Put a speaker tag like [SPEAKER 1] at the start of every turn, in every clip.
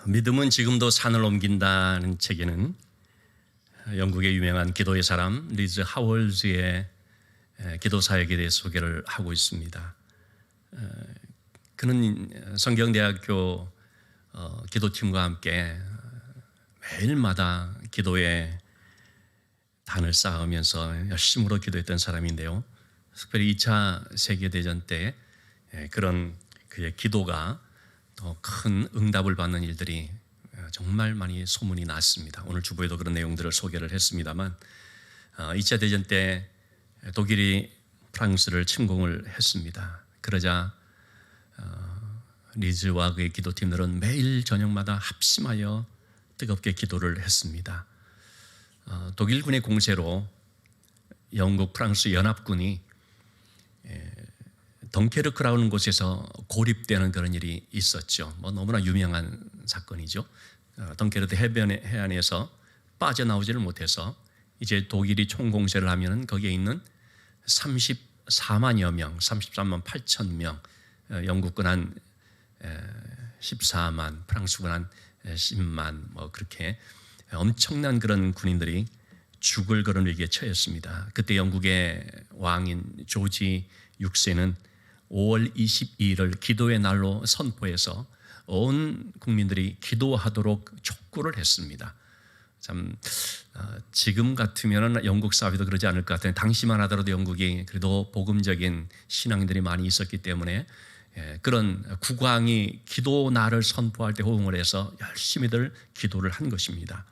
[SPEAKER 1] 믿음은 지금도 산을 옮긴다는 책에는 영국의 유명한 기도의 사람 리즈 하월즈의 기도 사역에 대해 소개를 하고 있습니다. 그는 성경대학교 기도팀과 함께 매일마다 기도의 단을 쌓으면서 열심으로 기도했던 사람인데요. 특별히 2차 세계대전 때 그런 그의 기도가 더 큰 응답을 받는 일들이 정말 많이 소문이 났습니다. 오늘 주보에도 그런 내용들을 소개를 했습니다만 2차 대전 때 독일이 프랑스를 침공을 했습니다. 그러자 리즈와 그의 기도팀들은 매일 저녁마다 합심하여 뜨겁게 기도를 했습니다. 독일군의 공세로 영국 프랑스 연합군이 덩케르크라는 곳에서 고립되는 그런 일이 있었죠. 너무나 유명한 사건이죠. 덩케르크 해안에서 빠져나오지를 못해서 이제 독일이 총공세를 하면은 거기에 있는 34만여 명, 33만 8천 명, 영국군 한 14만, 프랑스군 한 10만, 그렇게 엄청난 그런 군인들이 죽을 그런 위기에 처했습니다. 그때 영국의 왕인 조지 6세는 5월 22일을 기도의 날로 선포해서 온 국민들이 기도하도록 촉구를 했습니다. 참 지금 같으면 영국 사회도 그러지 않을 것 같아요. 당시만 하더라도 영국이 그래도 복음적인 신앙인들이 많이 있었기 때문에 그런 국왕이 기도 날을 선포할 때 호응을 해서 열심히들 기도를 한 것입니다.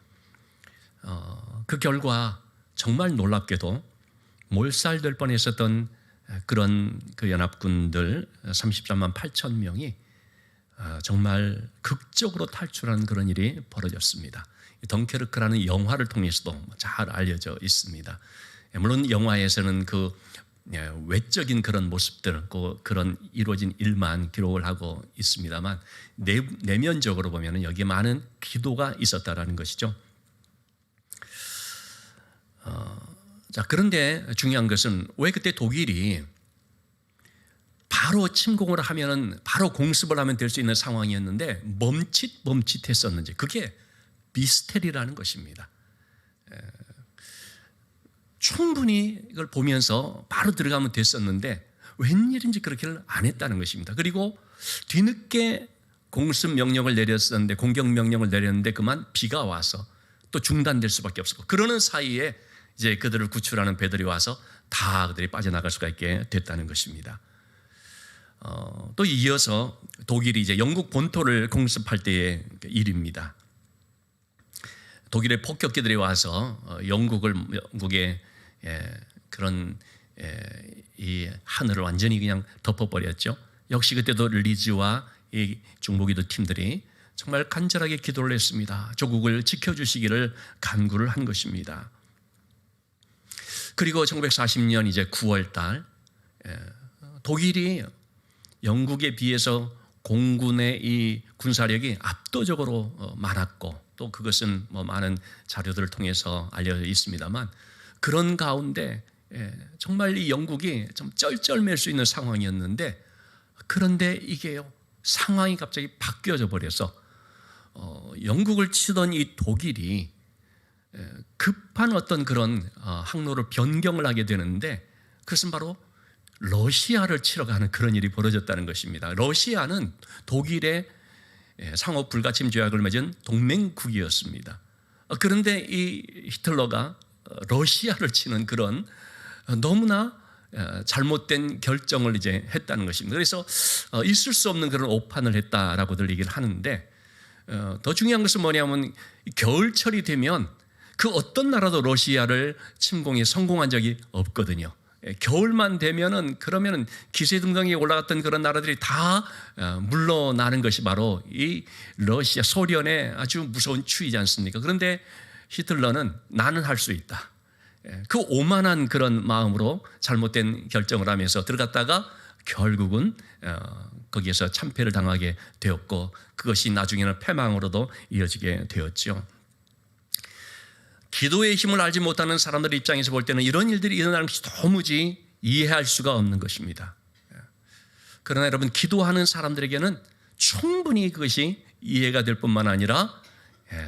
[SPEAKER 1] 그 결과 정말 놀랍게도 몰살될 뻔했었던 그런 그 연합군들 33만 8천 명이 정말 극적으로 탈출하는 그런 일이 벌어졌습니다. 덩케르크라는 영화를 통해서도 잘 알려져 있습니다. 물론 영화에서는 그 외적인 그런 모습들, 그런 이루어진 일만 기록을 하고 있습니다만 내면적으로 보면 여기에 많은 기도가 있었다라는 것이죠. 자, 그런데 중요한 것은 왜 그때 독일이 바로 침공을 하면은 바로 공습을 하면 될 수 있는 상황이었는데 멈칫했었는지, 그게 미스테리라는 것입니다. 충분히 이걸 보면서 바로 들어가면 됐었는데 웬일인지 그렇게는 안 했다는 것입니다. 그리고 뒤늦게 공습 명령을 내렸었는데, 공격 명령을 내렸는데 그만 비가 와서 또 중단될 수밖에 없었고, 그러는 사이에 이제 그들을 구출하는 배들이 와서 다 그들이 빠져나갈 수가 있게 됐다는 것입니다. 또 이어서 독일이 이제 영국 본토를 공습할 때의 일입니다. 독일의 폭격기들이 와서 영국의 그런 이 하늘을 완전히 그냥 덮어버렸죠. 역시 그때도 리즈와 이 중보기도 팀들이 정말 간절하게 기도를 했습니다. 조국을 지켜주시기를 간구를 한 것입니다. 그리고 1940년 이제 9월 달 독일이 영국에 비해서 공군의 이 군사력이 압도적으로 많았고, 또 그것은 많은 자료들을 통해서 알려져 있습니다만, 그런 가운데 정말 이 영국이 좀 쩔쩔맬 수 있는 상황이었는데, 그런데 이게요, 상황이 갑자기 바뀌어져 버려서 영국을 치던 이 독일이 급한 어떤 그런 항로를 변경을 하게 되는데, 그것은 바로 러시아를 치러 가는 그런 일이 벌어졌다는 것입니다. 러시아는 독일의 상호 불가침 조약을 맺은 동맹국이었습니다. 그런데 이 히틀러가 러시아를 치는 그런 너무나 잘못된 결정을 이제 했다는 것입니다. 그래서 있을 수 없는 그런 오판을 했다라고들 얘기를 하는데, 더 중요한 것은 뭐냐면 겨울철이 되면 그 어떤 나라도 러시아를 침공에 성공한 적이 없거든요. 겨울만 되면은 그러면은 기세등등에 올라갔던 그런 나라들이 다 물러나는 것이 바로 이 러시아, 소련의 아주 무서운 추이지 않습니까? 그런데 히틀러는 나는 할 수 있다, 그 오만한 그런 마음으로 잘못된 결정을 하면서 들어갔다가 결국은 거기에서 참패를 당하게 되었고, 그것이 나중에는 패망으로도 이어지게 되었죠. 기도의 힘을 알지 못하는 사람들 입장에서 볼 때는 이런 일들이 일어나는 것이 도무지 이해할 수가 없는 것입니다. 그러나 여러분, 기도하는 사람들에게는 충분히 그것이 이해가 될 뿐만 아니라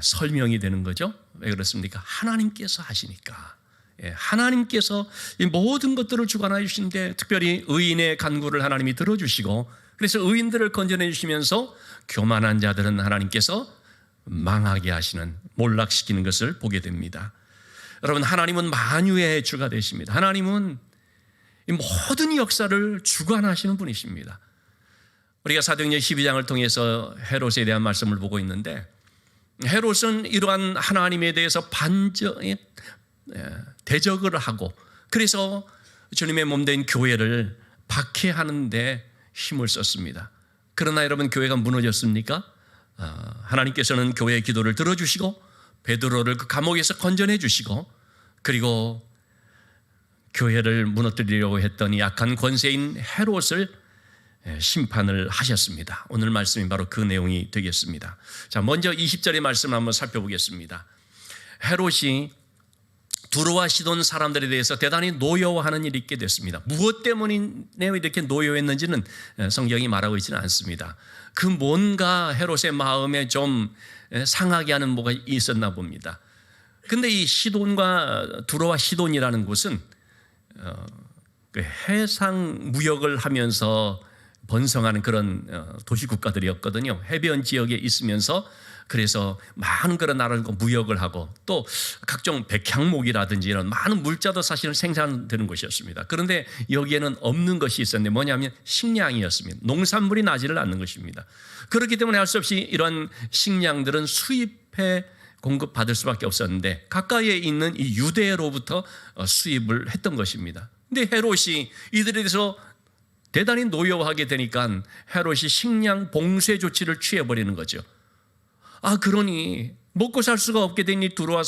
[SPEAKER 1] 설명이 되는 거죠. 왜 그렇습니까? 하나님께서 하시니까. 하나님께서 이 모든 것들을 주관하여 주시는데, 특별히 의인의 간구를 하나님이 들어주시고, 그래서 의인들을 건져내 주시면서 교만한 자들은 하나님께서 망하게 하시는, 몰락시키는 것을 보게 됩니다. 여러분, 하나님은 만유의 주가 되십니다. 하나님은 이 모든 역사를 주관하시는 분이십니다. 우리가 사도행전 12장을 통해서 헤롯에 대한 말씀을 보고 있는데, 헤롯은 이러한 하나님에 대해서 대적을 하고, 그래서 주님의 몸된 교회를 박해하는 데 힘을 썼습니다. 그러나 여러분, 교회가 무너졌습니까? 하나님께서는 교회의 기도를 들어주시고 베드로를 그 감옥에서 건져내 주시고, 그리고 교회를 무너뜨리려고 했던 약한 권세인 헤롯을 심판을 하셨습니다. 오늘 말씀이 바로 그 내용이 되겠습니다. 자, 먼저 20절의 말씀을 한번 살펴보겠습니다. 헤롯이 두로와 시돈 사람들에 대해서 대단히 노여워하는 일이 있게 됐습니다. 무엇 때문에 이렇게 노여워했는지는 성경이 말하고 있지는 않습니다. 그 뭔가 헤롯의 마음에 좀 상하게 하는 뭐가 있었나 봅니다. 근데 이 시돈과 두로와 시돈이라는 곳은 그 해상 무역을 하면서 번성하는 그런 도시 국가들이었거든요. 해변 지역에 있으면서, 그래서 많은 그런 나라들과 무역을 하고, 또 각종 백향목이라든지 이런 많은 물자도 사실은 생산되는 곳이었습니다. 그런데 여기에는 없는 것이 있었는데, 뭐냐면 식량이었습니다. 농산물이 나지를 않는 것입니다. 그렇기 때문에 할 수 없이 이런 식량들은 수입해 공급받을 수밖에 없었는데, 가까이에 있는 이 유대로부터 수입을 했던 것입니다. 근데 헤롯이 이들에 대해서 대단히 노여워하게 되니까 헤롯이 식량 봉쇄 조치를 취해버리는 거죠. 그러니 먹고 살 수가 없게 된 이 두로와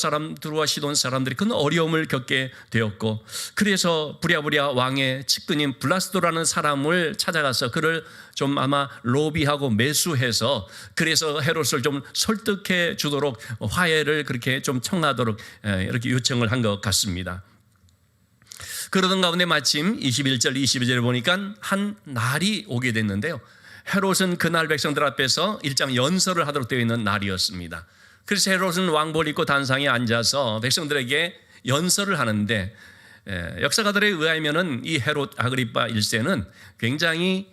[SPEAKER 1] 시돈 사람들이 큰 어려움을 겪게 되었고, 그래서 부랴부랴 왕의 측근인 블라스도라는 사람을 찾아가서 그를 좀 아마 로비하고 매수해서, 그래서 헤롯을 좀 설득해 주도록 화해를 그렇게 좀 청하도록 이렇게 요청을 한 것 같습니다. 그러던 가운데 마침 21절 22절에 보니까 한 날이 오게 됐는데요, 헤롯은 그날 백성들 앞에서 일장 연설을 하도록 되어 있는 날이었습니다. 그래서 헤롯은 왕복을 입고 단상에 앉아서 백성들에게 연설을 하는데, 역사가들에 의하면은 이 헤롯 아그리파 1세는 굉장히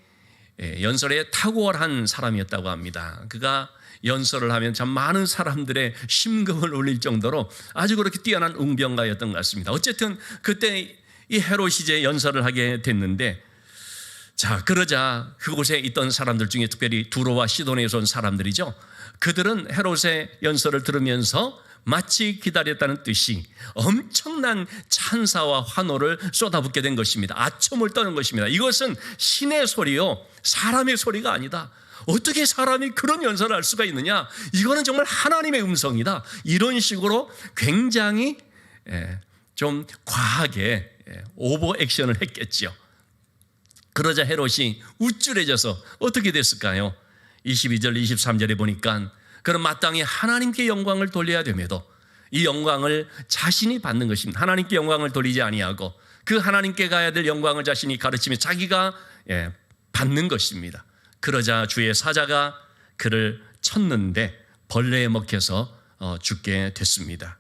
[SPEAKER 1] 연설에 탁월한 사람이었다고 합니다. 그가 연설을 하면 참 많은 사람들의 심금을 울릴 정도로 아주 그렇게 뛰어난 웅변가였던 것 같습니다. 어쨌든 그때 이 헤롯이 이제 연설을 하게 됐는데, 자, 그러자 그곳에 있던 사람들 중에 특별히 두로와 시돈에서 온 사람들이죠. 그들은 헤롯의 연설을 들으면서 마치 기다렸다는 듯이 엄청난 찬사와 환호를 쏟아붓게 된 것입니다. 아첨을 떠는 것입니다. 이것은 신의 소리요, 사람의 소리가 아니다. 어떻게 사람이 그런 연설을 할 수가 있느냐? 이거는 정말 하나님의 음성이다. 이런 식으로 굉장히 좀 과하게 오버 액션을 했겠죠. 그러자 헤롯이 우쭐해져서 어떻게 됐을까요? 22절 23절에 보니까, 그럼 마땅히 하나님께 영광을 돌려야 됨에도 이 영광을 자신이 받는 것입니다. 하나님께 영광을 돌리지 아니하고 그 하나님께 가야 될 영광을 자신이 가르치며 자기가 받는 것입니다. 그러자 주의 사자가 그를 쳤는데 벌레에 먹혀서 죽게 됐습니다.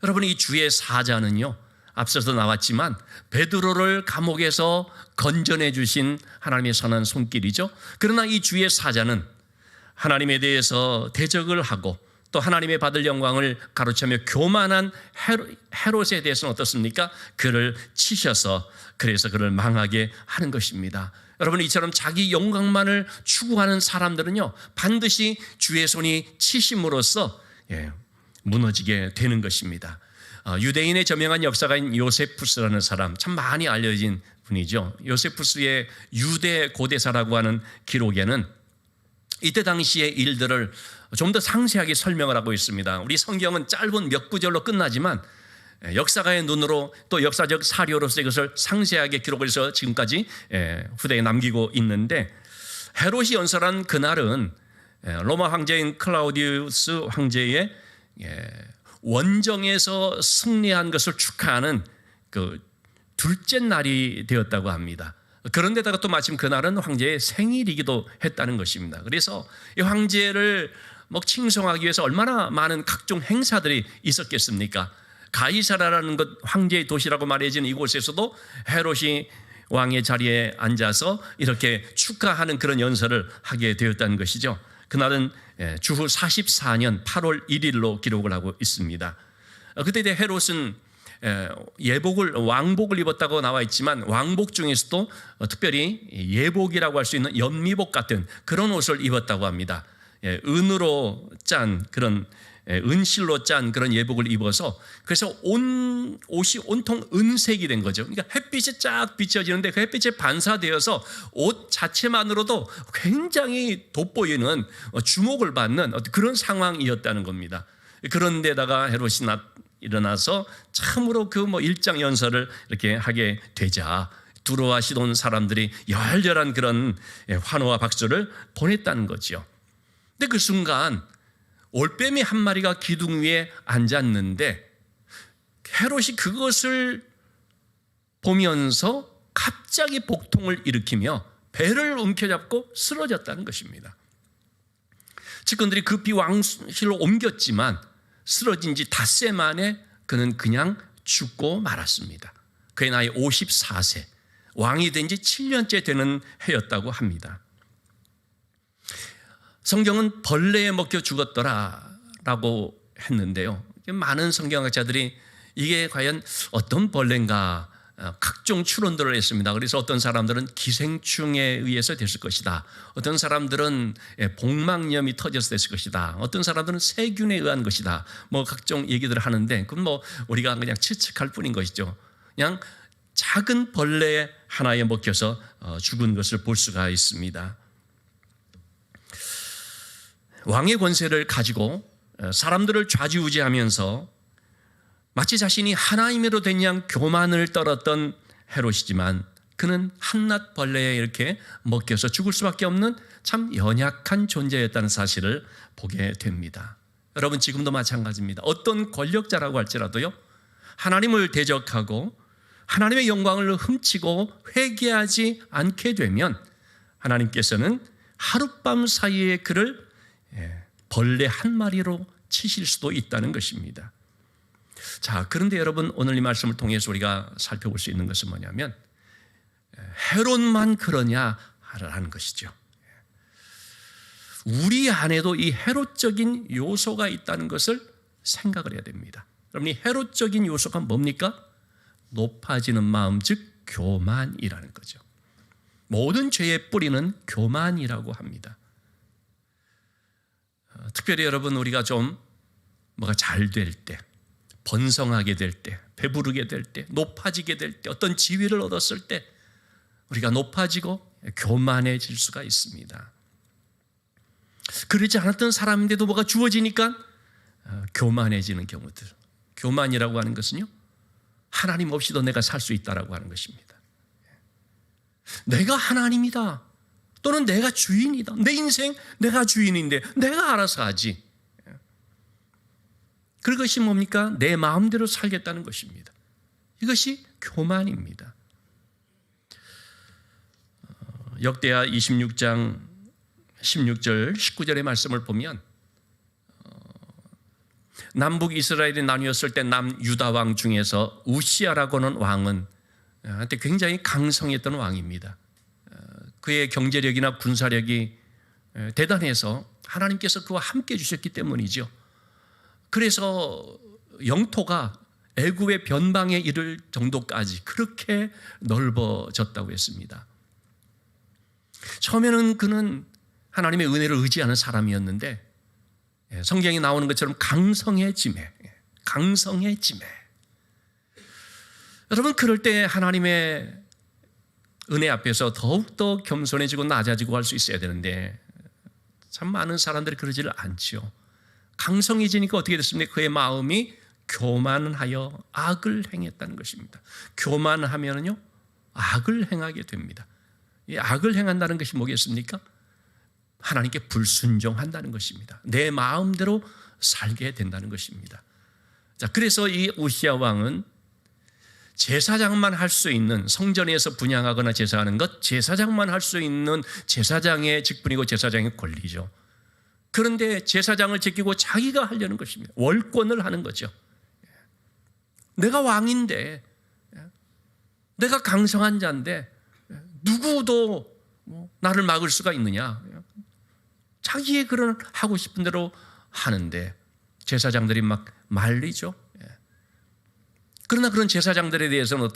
[SPEAKER 1] 여러분, 이 주의 사자는요, 앞서서 나왔지만 베드로를 감옥에서 건져내 주신 하나님의 선한 손길이죠. 그러나 이 주의 사자는 하나님에 대해서 대적을 하고 또 하나님의 받을 영광을 가로채며 교만한 헤롯에 대해서는 어떻습니까? 그를 치셔서 그래서 그를 망하게 하는 것입니다. 여러분, 이처럼 자기 영광만을 추구하는 사람들은요, 반드시 주의 손이 치심으로써 무너지게 되는 것입니다. 유대인의 저명한 역사가인 요세푸스라는 사람, 참 많이 알려진 분이죠. 요세푸스의 유대 고대사라고 하는 기록에는 이때 당시의 일들을 좀 더 상세하게 설명을 하고 있습니다. 우리 성경은 짧은 몇 구절로 끝나지만 역사가의 눈으로 또 역사적 사료로서 이것을 상세하게 기록을 해서 지금까지 후대에 남기고 있는데, 헤롯이 연설한 그날은 로마 황제인 클라우디우스 황제의 원정에서 승리한 것을 축하하는 그 둘째 날이 되었다고 합니다. 그런데다가 또 마침 그날은 황제의 생일이기도 했다는 것입니다. 그래서 이 황제를 뭐 칭송하기 위해서 얼마나 많은 각종 행사들이 있었겠습니까? 가이사라라는 것, 황제의 도시라고 말해지는 이곳에서도 헤롯이 왕의 자리에 앉아서 이렇게 축하하는 그런 연설을 하게 되었다는 것이죠. 그날은 주후 44년 8월 1일로 기록을 하고 있습니다. 그때 헤롯은 왕복을 입었다고 나와 있지만 왕복 중에서도 특별히 예복이라고 할 수 있는 연미복 같은 그런 옷을 입었다고 합니다. 은으로 짠 그런 은실로 짠 그런 예복을 입어서 그래서 옷이 온통 은색이 된 거죠. 그러니까 햇빛이 쫙 비춰지는데 그 햇빛에 반사되어서 옷 자체만으로도 굉장히 돋보이는 주목을 받는 그런 상황이었다는 겁니다. 그런데다가 헤롯이 일어나서 참으로 그 일장 연설을 이렇게 하게 되자 두로와 시돈 사람들이 열렬한 그런 환호와 박수를 보냈다는 거죠. 근데 그 순간 올빼미 한 마리가 기둥 위에 앉았는데 헤롯이 그것을 보면서 갑자기 복통을 일으키며 배를 움켜잡고 쓰러졌다는 것입니다. 측근들이 급히 왕실로 옮겼지만 쓰러진 지 닷새 만에 그는 그냥 죽고 말았습니다. 그의 나이 54세, 왕이 된 지 7년째 되는 해였다고 합니다. 성경은 벌레에 먹혀 죽었더라라고 했는데요. 많은 성경학자들이 이게 과연 어떤 벌레인가 각종 추론들을 했습니다. 그래서 어떤 사람들은 기생충에 의해서 됐을 것이다. 어떤 사람들은 복막염이 터져서 됐을 것이다. 어떤 사람들은 세균에 의한 것이다. 각종 얘기들을 하는데 그건 우리가 그냥 추측할 뿐인 것이죠. 그냥 작은 벌레 하나에 먹혀서 죽은 것을 볼 수가 있습니다. 왕의 권세를 가지고 사람들을 좌지우지하면서 마치 자신이 하나님으로 된 양 교만을 떨었던 헤롯이지만 그는 한낱 벌레에 이렇게 먹혀서 죽을 수밖에 없는 참 연약한 존재였다는 사실을 보게 됩니다. 여러분 지금도 마찬가지입니다. 어떤 권력자라고 할지라도요, 하나님을 대적하고 하나님의 영광을 훔치고 회개하지 않게 되면 하나님께서는 하룻밤 사이에 그를 벌레 한 마리로 치실 수도 있다는 것입니다. 자, 그런데 여러분 오늘 이 말씀을 통해서 우리가 살펴볼 수 있는 것은 뭐냐면 헤롯만 그러냐라는 것이죠. 우리 안에도 이 헤롯적인 요소가 있다는 것을 생각을 해야 됩니다. 여러분 이 헤롯적인 요소가 뭡니까? 높아지는 마음, 즉 교만이라는 거죠. 모든 죄의 뿌리는 교만이라고 합니다. 특별히 여러분 우리가 좀 뭐가 잘 될 때, 번성하게 될 때, 배부르게 될 때, 높아지게 될 때, 어떤 지위를 얻었을 때 우리가 높아지고 교만해질 수가 있습니다. 그러지 않았던 사람인데도 뭐가 주어지니까 교만해지는 경우들. 교만이라고 하는 것은요, 하나님 없이도 내가 살 수 있다라고 하는 것입니다. 내가 하나님이다, 또는 내가 주인이다, 내 인생 내가 주인인데 내가 알아서 하지. 그것이 뭡니까? 내 마음대로 살겠다는 것입니다. 이것이 교만입니다. 역대하 26장 16절 19절의 말씀을 보면 남북 이스라엘이 나뉘었을 때 남유다 왕 중에서 우시아라고는 왕은 한때 굉장히 강성했던 왕입니다. 그의 경제력이나 군사력이 대단해서 하나님께서 그와 함께 주셨기 때문이죠. 그래서 영토가 애굽의 변방에 이를 정도까지 그렇게 넓어졌다고 했습니다. 처음에는 그는 하나님의 은혜를 의지하는 사람이었는데 성경에 나오는 것처럼 강성해짐에. 여러분 그럴 때 하나님의 은혜 앞에서 더욱더 겸손해지고 낮아지고 할 수 있어야 되는데 참 많은 사람들이 그러지를 않죠. 강성해지니까 어떻게 됐습니까? 그의 마음이 교만하여 악을 행했다는 것입니다. 교만하면요 악을 행하게 됩니다. 이 악을 행한다는 것이 뭐겠습니까? 하나님께 불순종한다는 것입니다. 내 마음대로 살게 된다는 것입니다. 자, 그래서 이 우시야 왕은 제사장만 할 수 있는, 성전에서 분향하거나 제사하는 것, 제사장만 할 수 있는 제사장의 직분이고 제사장의 권리죠. 그런데 제사장을 제끼고 자기가 하려는 것입니다. 월권을 하는 거죠. 내가 왕인데, 내가 강성한 자인데 누구도 나를 막을 수가 있느냐. 자기의 그런 하고 싶은 대로 하는데 제사장들이 막 말리죠. 그러나 그런 제사장들에 대해서는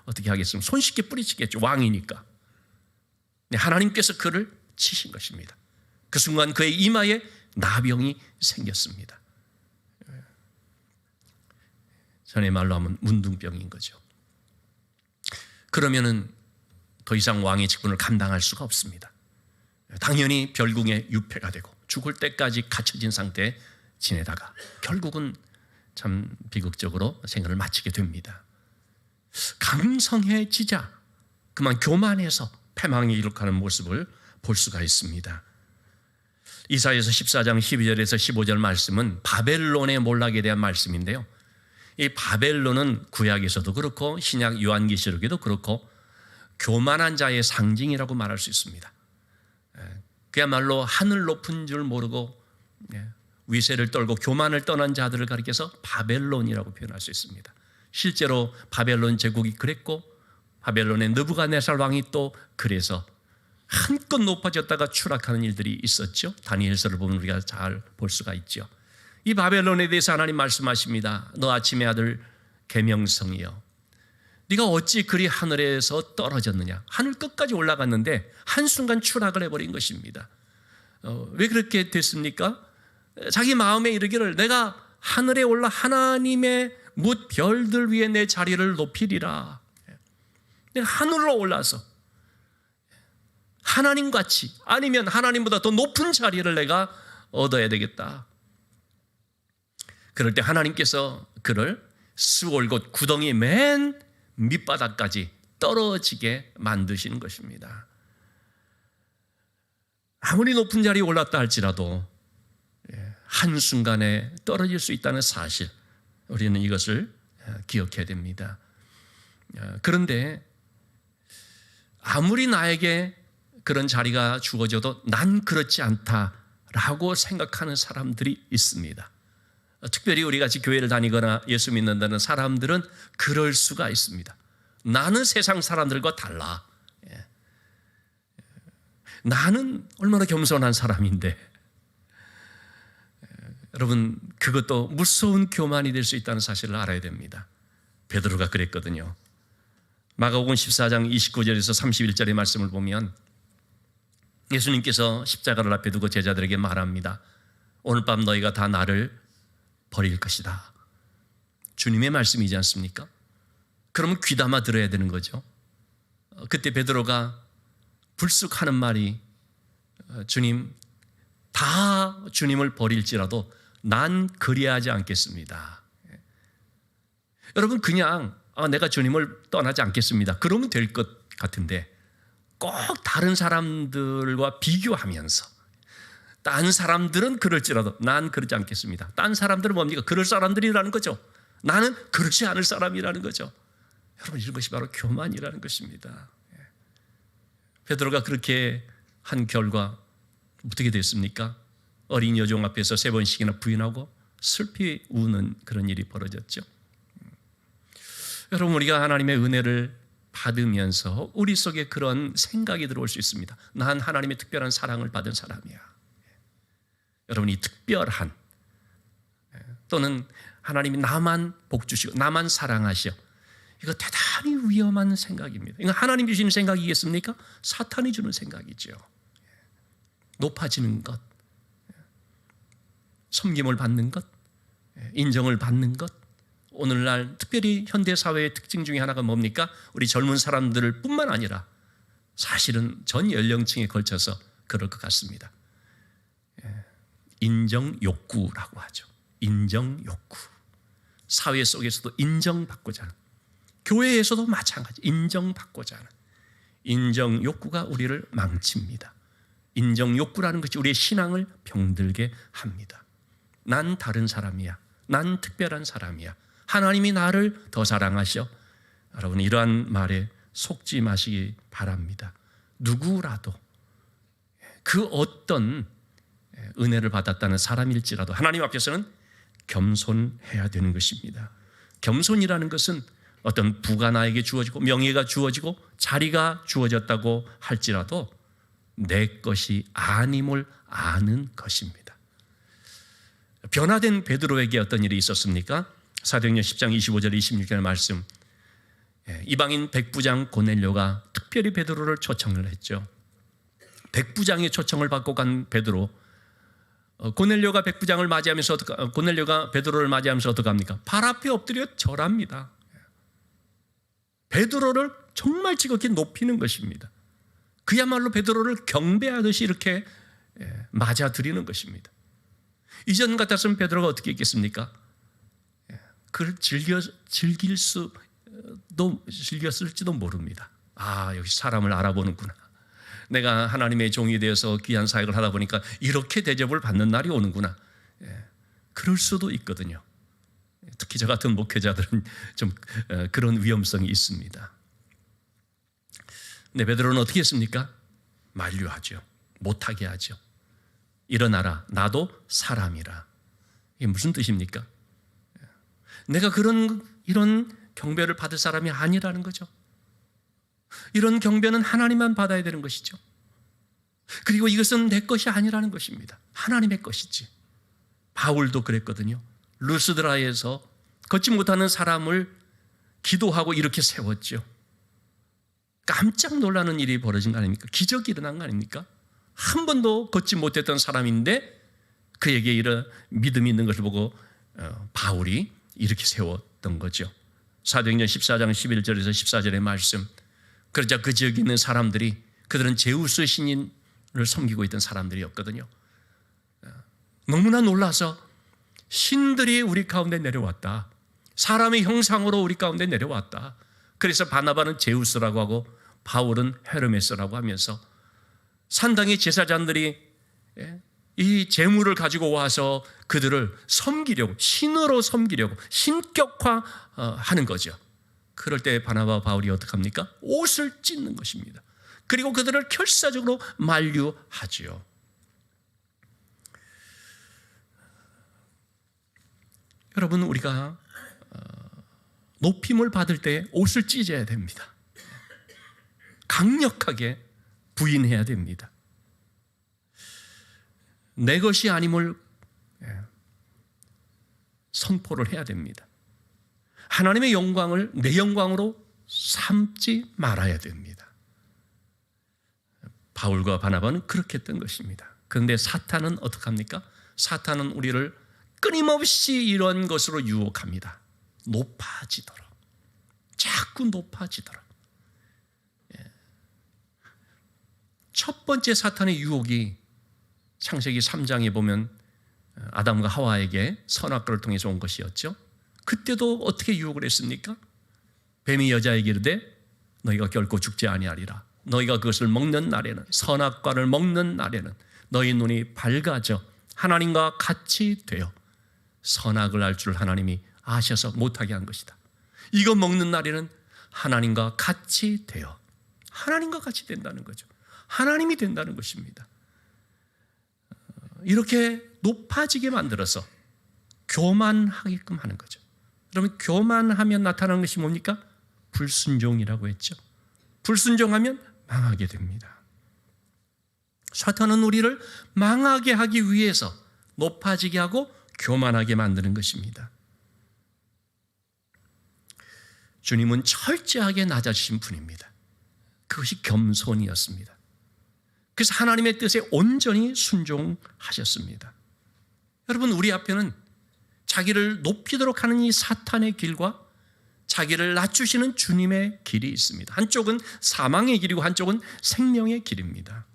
[SPEAKER 1] 어떻게 하겠습니까? 손쉽게 뿌리치겠죠. 왕이니까. 하나님께서 그를 치신 것입니다. 그 순간 그의 이마에 나병이 생겼습니다. 전의 말로 하면 문둥병인 거죠. 그러면은 더 이상 왕의 직분을 감당할 수가 없습니다. 당연히 별궁에 유폐가 되고 죽을 때까지 갇혀진 상태에 지내다가 결국은 참 비극적으로 생을 마치게 됩니다. 강성해지자 그만 교만해서 패망에 이룩하는 모습을 볼 수가 있습니다. 이사야서 14장 12절에서 15절 말씀은 바벨론의 몰락에 대한 말씀인데요. 이 바벨론은 구약에서도 그렇고 신약 요한계시록에도 그렇고 교만한 자의 상징이라고 말할 수 있습니다. 그야말로 하늘 높은 줄 모르고 위세를 떨고 교만을 떠난 자들을 가리켜서 바벨론이라고 표현할 수 있습니다. 실제로 바벨론 제국이 그랬고 바벨론의 느부갓네살 왕이 또 그래서 한껏 높아졌다가 추락하는 일들이 있었죠. 다니엘서를 보면 우리가 잘 볼 수가 있죠. 이 바벨론에 대해서 하나님 말씀하십니다. 너 아침의 아들 계명성이여, 네가 어찌 그리 하늘에서 떨어졌느냐. 하늘 끝까지 올라갔는데 한순간 추락을 해버린 것입니다. 왜 그렇게 됐습니까? 자기 마음에 이르기를 내가 하늘에 올라 하나님의 뭇 별들 위에 내 자리를 높이리라. 내가 하늘로 올라서 하나님같이 아니면 하나님보다 더 높은 자리를 내가 얻어야 되겠다. 그럴 때 하나님께서 그를 수월 곧 구덩이 맨 밑바닥까지 떨어지게 만드시는 것입니다. 아무리 높은 자리에 올랐다 할지라도 한순간에 떨어질 수 있다는 사실, 우리는 이것을 기억해야 됩니다. 그런데 아무리 나에게 그런 자리가 주어져도 난 그렇지 않다라고 생각하는 사람들이 있습니다. 특별히 우리 같이 교회를 다니거나 예수 믿는다는 사람들은 그럴 수가 있습니다. 나는 세상 사람들과 달라. 나는 얼마나 겸손한 사람인데. 여러분, 그것도 무서운 교만이 될 수 있다는 사실을 알아야 됩니다. 베드로가 그랬거든요. 마가복음 14장 29절에서 31절의 말씀을 보면 예수님께서 십자가를 앞에 두고 제자들에게 말합니다. 오늘 밤 너희가 다 나를 버릴 것이다. 주님의 말씀이지 않습니까? 그러면 귀담아 들어야 되는 거죠. 그때 베드로가 불쑥 하는 말이 주님, 다 주님을 버릴지라도 난 그리하지 않겠습니다. 여러분, 그냥 내가 주님을 떠나지 않겠습니다, 그러면 될 것 같은데 꼭 다른 사람들과 비교하면서 딴 사람들은 그럴지라도 난 그러지 않겠습니다. 딴 사람들은 뭡니까? 그럴 사람들이라는 거죠. 나는 그렇지 않을 사람이라는 거죠. 여러분, 이런 것이 바로 교만이라는 것입니다. 베드로가 그렇게 한 결과 어떻게 됐습니까? 어린 여종 앞에서 3번씩이나 부인하고 슬피 우는 그런 일이 벌어졌죠. 여러분, 우리가 하나님의 은혜를 받으면서 우리 속에 그런 생각이 들어올 수 있습니다. 난 하나님의 특별한 사랑을 받은 사람이야. 여러분, 이 특별한 또는 하나님이 나만 복 주시고 나만 사랑하시오, 이거 대단히 위험한 생각입니다. 이거 하나님 주시는 생각이겠습니까? 사탄이 주는 생각이죠. 높아지는 것, 섬김을 받는 것, 인정을 받는 것. 오늘날 특별히 현대사회의 특징 중에 하나가 뭡니까? 우리 젊은 사람들 뿐만 아니라 사실은 전 연령층에 걸쳐서 그럴 것 같습니다. 인정욕구라고 하죠. 인정욕구. 사회 속에서도 인정받고자 하는, 교회에서도 마찬가지, 인정받고자 하는 인정욕구가 우리를 망칩니다. 인정욕구라는 것이 우리의 신앙을 병들게 합니다. 난 다른 사람이야. 난 특별한 사람이야. 하나님이 나를 더 사랑하셔. 여러분, 이러한 말에 속지 마시기 바랍니다. 누구라도 그 어떤 은혜를 받았다는 사람일지라도 하나님 앞에서는 겸손해야 되는 것입니다. 겸손이라는 것은 어떤 부가 나에게 주어지고 명예가 주어지고 자리가 주어졌다고 할지라도 내 것이 아님을 아는 것입니다. 변화된 베드로에게 어떤 일이 있었습니까? 사도행전 10장 25절 26절 말씀, 이방인 백부장 고넬료가 특별히 베드로를 초청을 했죠. 백부장의 초청을 받고 간 베드로, 고넬료가 백부장을 맞이하면서 고넬료가 베드로를 맞이하면서 어떻게 합니까? 발 앞에 엎드려 절합니다. 베드로를 정말 지극히 높이는 것입니다. 그야말로 베드로를 경배하듯이 이렇게 맞아들이는 것입니다. 이전 같았으면 베드로가 어떻게 했겠습니까? 그를 즐겼을지도 모릅니다. 아, 역시 사람을 알아보는구나. 내가 하나님의 종이 되어서 귀한 사역을 하다 보니까 이렇게 대접을 받는 날이 오는구나. 그럴 수도 있거든요. 특히 저 같은 목회자들은 좀 그런 위험성이 있습니다. 근데 베드로는 어떻게 했습니까? 만류하죠. 못하게 하죠. 일어나라, 나도 사람이라. 이게 무슨 뜻입니까? 내가 이런 경배를 받을 사람이 아니라는 거죠. 이런 경배는 하나님만 받아야 되는 것이죠. 그리고 이것은 내 것이 아니라는 것입니다. 하나님의 것이지. 바울도 그랬거든요. 루스드라에서 걷지 못하는 사람을 기도하고 이렇게 세웠죠. 깜짝 놀라는 일이 벌어진 거 아닙니까? 기적이 일어난 거 아닙니까? 한 번도 걷지 못했던 사람인데 그에게 이런 믿음이 있는 것을 보고 바울이 이렇게 세웠던 거죠. 사도행전 14장 11절에서 14절의 말씀, 그러자 그 지역에 있는 사람들이, 그들은 제우스 신인을 섬기고 있던 사람들이었거든요. 너무나 놀라서 신들이 우리 가운데 내려왔다, 사람의 형상으로 우리 가운데 내려왔다. 그래서 바나바는 제우스라고 하고 바울은 헤르메스라고 하면서 산당의 제사장들이 이 재물을 가지고 와서 그들을 섬기려고, 신으로 섬기려고 신격화하는 거죠. 그럴 때 바나바와 바울이 어떻게 합니까? 옷을 찢는 것입니다. 그리고 그들을 결사적으로 만류하지요. 여러분, 우리가 높임을 받을 때 옷을 찢어야 됩니다. 강력하게 부인해야 됩니다. 내 것이 아님을 선포를 해야 됩니다. 하나님의 영광을 내 영광으로 삼지 말아야 됩니다. 바울과 바나바는 그렇게 했던 것입니다. 그런데 사탄은 어떻게 합니까? 사탄은 우리를 끊임없이 이런 것으로 유혹합니다. 높아지도록, 자꾸 높아지도록. 첫 번째 사탄의 유혹이 창세기 3장에 보면 아담과 하와에게 선악과를 통해서 온 것이었죠. 그때도 어떻게 유혹을 했습니까? 뱀이 여자에게 이르되 너희가 결코 죽지 아니하리라. 너희가 그것을 먹는 날에는, 선악과를 먹는 날에는 너희 눈이 밝아져 하나님과 같이 되어 선악을 알 줄 하나님이 아셔서 못하게 한 것이다. 이거 먹는 날에는 하나님과 같이 되어, 하나님과 같이 된다는 거죠. 하나님이 된다는 것입니다. 이렇게 높아지게 만들어서 교만하게끔 하는 거죠. 그러면 교만하면 나타나는 것이 뭡니까? 불순종이라고 했죠. 불순종하면 망하게 됩니다. 사탄은 우리를 망하게 하기 위해서 높아지게 하고 교만하게 만드는 것입니다. 주님은 철저하게 낮아지신 분입니다. 그것이 겸손이었습니다. 그래서 하나님의 뜻에 온전히 순종하셨습니다. 여러분, 우리 앞에는 자기를 높이도록 하는 이 사탄의 길과 자기를 낮추시는 주님의 길이 있습니다. 한쪽은 사망의 길이고 한쪽은 생명의 길입니다.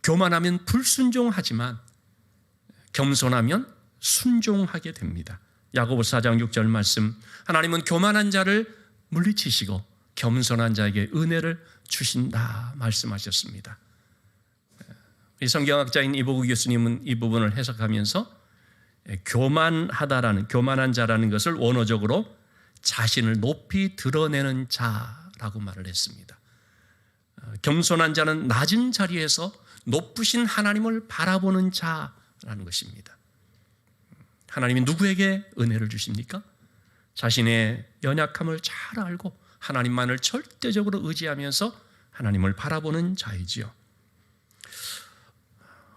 [SPEAKER 1] 교만하면 불순종하지만 겸손하면 순종하게 됩니다. 야고보서 4장 6절 말씀, 하나님은 교만한 자를 물리치시고 겸손한 자에게 은혜를 주신다 말씀하셨습니다. 이 성경학자인 이보구 교수님은 이 부분을 해석하면서 교만한 자라는 것을 원어적으로 자신을 높이 드러내는 자라고 말을 했습니다. 겸손한 자는 낮은 자리에서 높으신 하나님을 바라보는 자라는 것입니다. 하나님이 누구에게 은혜를 주십니까? 자신의 연약함을 잘 알고 하나님만을 절대적으로 의지하면서 하나님을 바라보는 자이지요.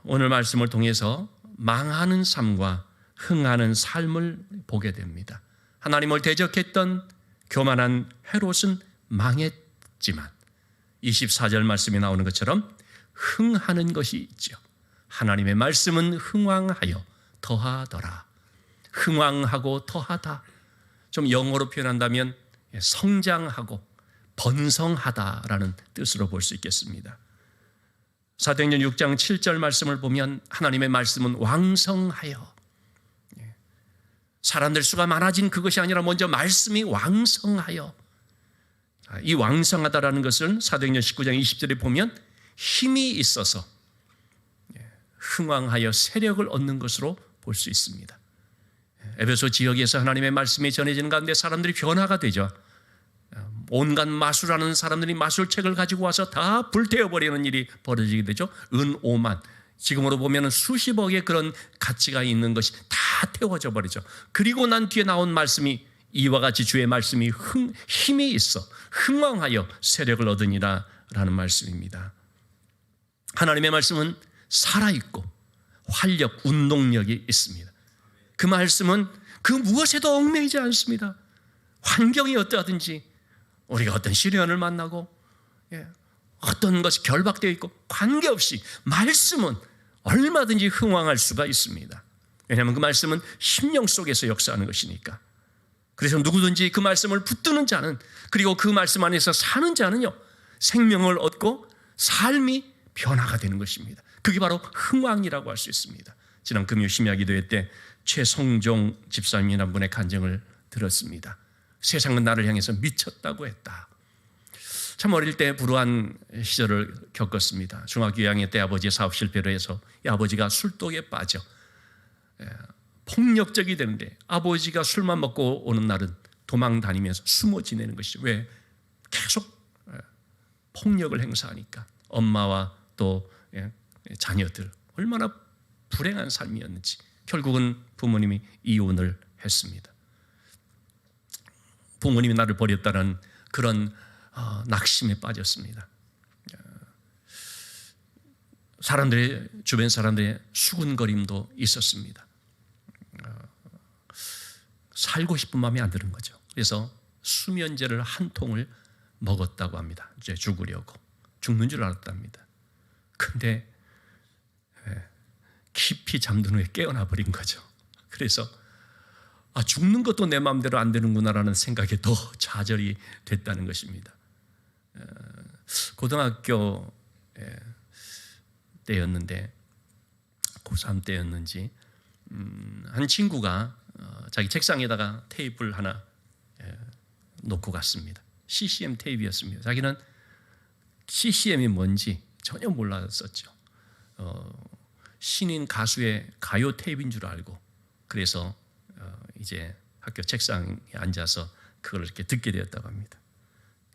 [SPEAKER 1] 오늘 말씀을 통해서 망하는 삶과 흥하는 삶을 보게 됩니다. 하나님을 대적했던 교만한 헤롯은 망했지만 24절 말씀에 나오는 것처럼 흥하는 것이 있죠. 하나님의 말씀은 흥왕하여 더하더라. 흥왕하고 더하다. 좀 영어로 표현한다면 성장하고 번성하다라는 뜻으로 볼 수 있겠습니다. 사도행전 6장 7절 말씀을 보면 하나님의 말씀은 왕성하여, 사람들 수가 많아진 그것이 아니라 먼저 말씀이 왕성하여, 이 왕성하다라는 것은 사도행전 19장 20절에 보면 힘이 있어서 흥왕하여 세력을 얻는 것으로 볼 수 있습니다. 에베소 지역에서 하나님의 말씀이 전해지는 가운데 사람들이 변화가 되죠. 온갖 마술하는 사람들이 마술책을 가지고 와서 다 불태워버리는 일이 벌어지게 되죠. 은오만, 지금으로 보면 수십억의 그런 가치가 있는 것이 다 태워져 버리죠. 그리고 난 뒤에 나온 말씀이 이와 같이 주의 말씀이 힘이 있어 흥왕하여 세력을 얻으니라 라는 말씀입니다. 하나님의 말씀은 살아있고 활력, 운동력이 있습니다. 그 말씀은 그 무엇에도 얽매이지 않습니다. 환경이 어떠하든지 우리가 어떤 시련을 만나고 어떤 것이 결박되어 있고 관계없이 말씀은 얼마든지 흥왕할 수가 있습니다. 왜냐하면 그 말씀은 심령 속에서 역사하는 것이니까. 그래서 누구든지 그 말씀을 붙드는 자는, 그리고 그 말씀 안에서 사는 자는요, 생명을 얻고 삶이 변화가 되는 것입니다. 그게 바로 흥왕이라고 할 수 있습니다. 지난 금요 심야기도회 때 최성종 집사님이라는 분의 간증을 들었습니다. 세상은 나를 향해서 미쳤다고 했다. 참 어릴 때 불우한 시절을 겪었습니다. 중학교 2학년 때 아버지의 사업 실패로 해서 이 아버지가 술독에 빠져 폭력적이 되는데, 아버지가 술만 먹고 오는 날은 도망 다니면서 숨어 지내는 것이죠. 왜? 계속 폭력을 행사하니까. 엄마와 또 자녀들 얼마나 불행한 삶이었는지. 결국은 부모님이 이혼을 했습니다. 부모님이 나를 버렸다는 그런 낙심에 빠졌습니다. 사람들의, 주변 사람들의 수군거림도 있었습니다. 살고 싶은 마음이 안 드는 거죠. 그래서 수면제를 한 통을 먹었다고 합니다. 이제 죽으려고. 죽는 줄 알았답니다. 근데 깊이 잠든 후에 깨어나 버린 거죠. 그래서 죽는 것도 내 마음대로 안 되는구나라는 생각에 더 좌절이 됐다는 것입니다. 고등학교 때였는데, 고3 때였는지 한 친구가 자기 책상에다가 테이프를 하나 놓고 갔습니다. CCM 테이프였습니다. 자기는 CCM이 뭔지 전혀 몰랐었죠. 신인 가수의 가요 테이프인 줄 알고, 그래서 이제 학교 책상에 앉아서 그걸 이렇게 듣게 되었다고 합니다.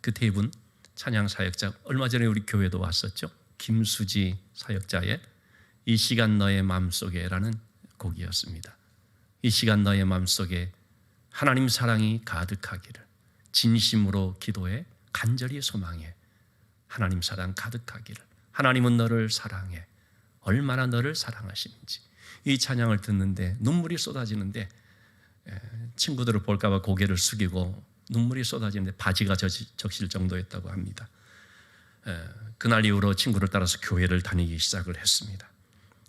[SPEAKER 1] 그 테이프는 찬양 사역자, 얼마 전에 우리 교회도 왔었죠. 김수지 사역자의 이 시간 너의 마음속에라는 곡이었습니다. 이 시간 너의 마음속에 하나님 사랑이 가득하기를, 진심으로 기도해 간절히 소망해 하나님 사랑 가득하기를, 하나님은 너를 사랑해, 얼마나 너를 사랑하시는지. 이 찬양을 듣는데 눈물이 쏟아지는데, 친구들을 볼까 봐 고개를 숙이고 눈물이 쏟아지는데 바지가 적실 정도였다고 합니다. 그날 이후로 친구를 따라서 교회를 다니기 시작을 했습니다.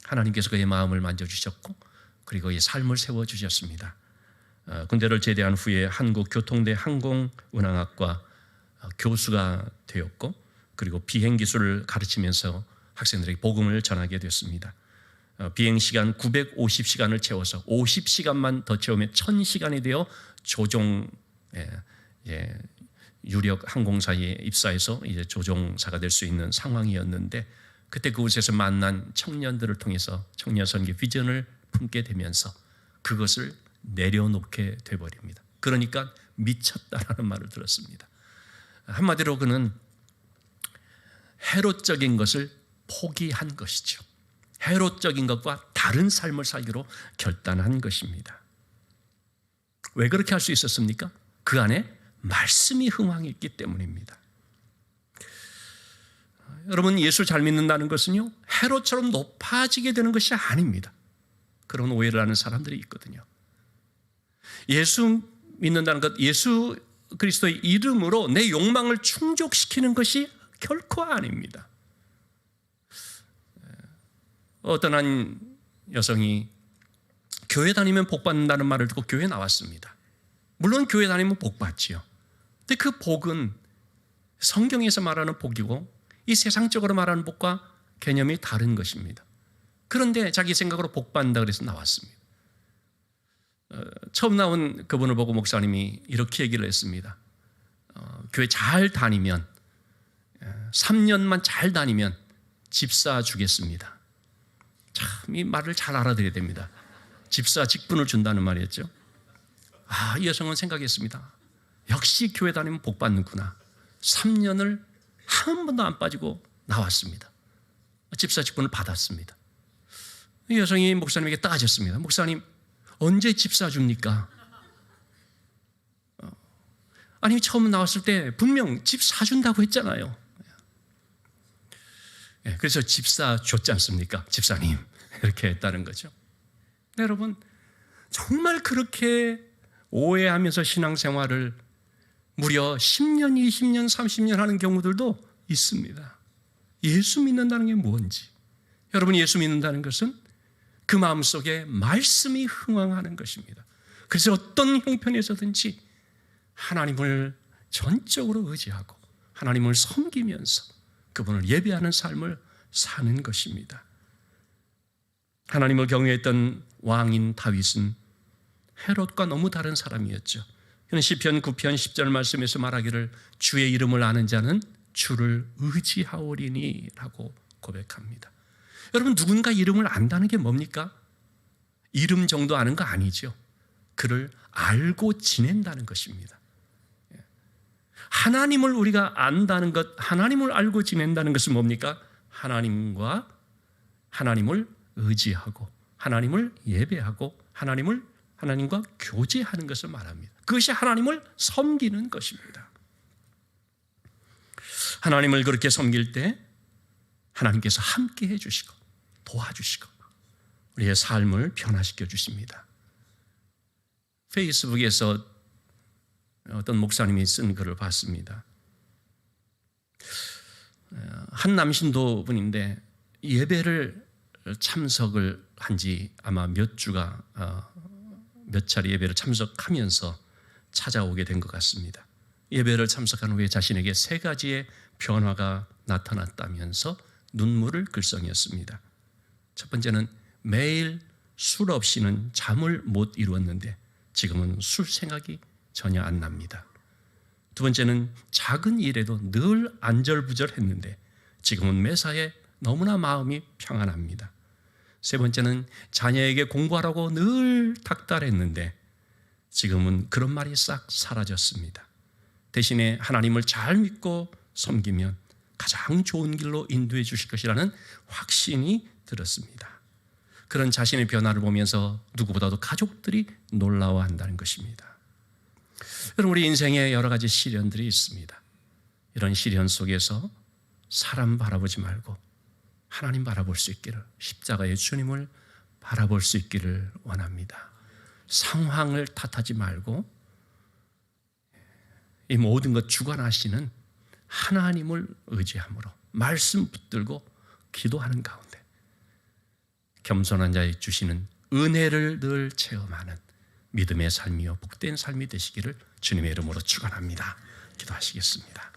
[SPEAKER 1] 하나님께서 그의 마음을 만져주셨고, 그리고 그의 삶을 세워주셨습니다. 군대를 제대한 후에 한국교통대 항공운항학과 교수가 되었고, 그리고 비행기술을 가르치면서 학생들에게 복음을 전하게 됐습니다. 비행시간 950시간을 채워서 50시간만 더 채우면 1000시간이 되어 조종, 유력 항공사에 입사해서 이제 조종사가 될 수 있는 상황이었는데, 그때 그곳에서 만난 청년들을 통해서 청년 선교 비전을 품게 되면서 그것을 내려놓게 돼버립니다. 그러니까 미쳤다라는 말을 들었습니다. 한마디로 그는 헤롯적인 것을 포기한 것이죠. 헤롯적인 것과 다른 삶을 살기로 결단한 것입니다. 왜 그렇게 할 수 있었습니까? 그 안에 말씀이 흥황했기 때문입니다. 여러분, 예수 잘 믿는다는 것은요, 헤롯처럼 높아지게 되는 것이 아닙니다. 그런 오해를 하는 사람들이 있거든요. 예수 믿는다는 것, 예수 그리스도의 이름으로 내 욕망을 충족시키는 것이 결코 아닙니다. 어떤 한 여성이 교회 다니면 복 받는다는 말을 듣고 교회에 나왔습니다. 물론 교회 다니면 복 받지요. 근데 그 복은 성경에서 말하는 복이고 이 세상적으로 말하는 복과 개념이 다른 것입니다. 그런데 자기 생각으로 복 받는다 그래서 나왔습니다. 처음 나온 그분을 보고 목사님이 이렇게 얘기를 했습니다. 교회 잘 다니면 3년만 잘 다니면 집사 주겠습니다. 참 이 말을 잘 알아들어야 됩니다. 집사 직분을 준다는 말이었죠. 이 여성은 생각했습니다. 역시 교회 다니면 복 받는구나. 3년을 한 번도 안 빠지고 나왔습니다. 집사 직분을 받았습니다. 이 여성이 목사님에게 따졌습니다. 목사님, 언제 집사 줍니까? 아니, 처음 나왔을 때 분명 집 사준다고 했잖아요. 그래서 집사 줬지 않습니까? 집사님. 이렇게 했다는 거죠. 네, 여러분, 정말 그렇게 오해하면서 신앙생활을 무려 10년, 20년, 30년 하는 경우들도 있습니다. 예수 믿는다는 게 뭔지. 여러분, 예수 믿는다는 것은 그 마음속에 말씀이 흥황하는 것입니다. 그래서 어떤 형편에서든지 하나님을 전적으로 의지하고 하나님을 섬기면서 그분을 예배하는 삶을 사는 것입니다. 하나님을 경외했던 왕인 다윗은 헤롯과 너무 다른 사람이었죠. 그는 시편 9편 10절 말씀에서 말하기를 주의 이름을 아는 자는 주를 의지하오리니 라고 고백합니다. 여러분, 누군가 이름을 안다는 게 뭡니까? 이름 정도 아는 거 아니죠. 그를 알고 지낸다는 것입니다. 하나님을 우리가 안다는 것, 하나님을 알고 지낸다는 것은 뭡니까? 하나님을 의지하고 하나님을 예배하고 하나님과 교제하는 것을 말합니다. 그것이 하나님을 섬기는 것입니다. 하나님을 그렇게 섬길 때 하나님께서 함께 해주시고 도와주시고 우리의 삶을 변화시켜 주십니다. 페이스북에서 어떤 목사님이 쓴 글을 봤습니다. 한 남신도 분인데 예배를 참석을 한 지 아마 몇 차례 예배를 참석하면서 찾아오게 된 것 같습니다. 예배를 참석한 후에 자신에게 3가지의 변화가 나타났다면서 눈물을 글썽였습니다. 첫 번째는 매일 술 없이는 잠을 못 이루었는데 지금은 술 생각이 전혀 안 납니다. 두 번째는 작은 일에도 늘 안절부절했는데 지금은 매사에 너무나 마음이 평안합니다. 세 번째는 자녀에게 공부하라고 늘 닥달했는데 지금은 그런 말이 싹 사라졌습니다. 대신에 하나님을 잘 믿고 섬기면 가장 좋은 길로 인도해 주실 것이라는 확신이 들었습니다. 그런 자신의 변화를 보면서 누구보다도 가족들이 놀라워한다는 것입니다. 여러분, 우리 인생에 여러 가지 시련들이 있습니다. 이런 시련 속에서 사람 바라보지 말고 하나님 바라볼 수 있기를, 십자가의 주님을 바라볼 수 있기를 원합니다. 상황을 탓하지 말고 이 모든 것 주관하시는 하나님을 의지함으로 말씀 붙들고 기도하는 가운데 겸손한 자에 주시는 은혜를 늘 체험하는 믿음의 삶이요 복된 삶이 되시기를 주님의 이름으로 축원합니다. 기도하시겠습니다.